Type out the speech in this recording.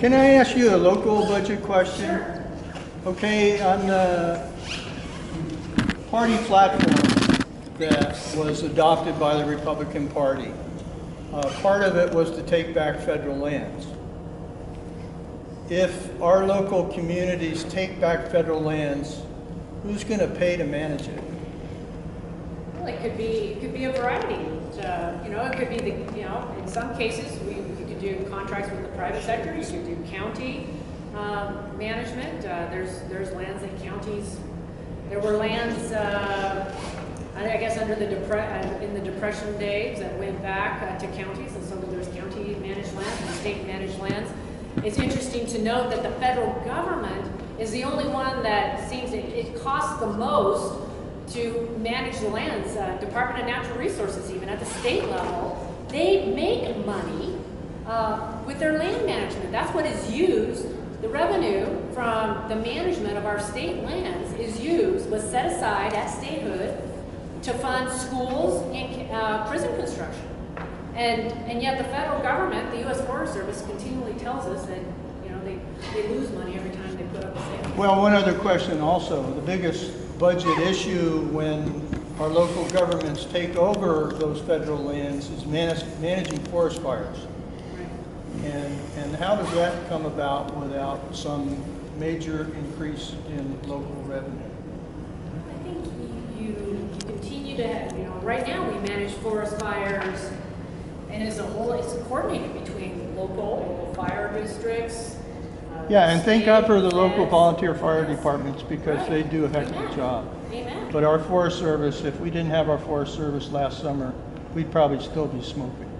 Can I ask you a local budget question? Sure. Okay, on the party platform that was adopted by the Republican Party, part of it was to take back federal lands. If our local communities take back federal lands, who's going to pay to manage it? Well, it could be a variety. It could be in some cases you could do contracts with the private sector. You could do county management. There's lands that counties. There were lands, I guess, in the Depression days that went back to counties, and so there's county managed lands and state managed lands. It's interesting to note that the federal government is the only one that seems it costs the most to manage the lands. Department of Natural Resources, even at the state level, they make money with their land management. That's what is used. The revenue from the management of our state lands was set aside at statehood to fund schools and prison construction. And yet the federal government, the U.S. Forest Service, continually tells us that they lose money every time they put up a sale. Well, one other question also. The biggest budget issue when our local governments take over those federal lands is managing forest fires. Right. And how does that come about without some major increase in local revenue? I think you continue to have, right now we manage forest fires, and as a whole, it's coordinated between local fire districts. Yeah, and thank God for the local yes. volunteer fire departments because Right. they do a heck of a Amen. job. Amen. But our Forest Service, if we didn't have our Forest Service last summer, we'd probably still be smoking.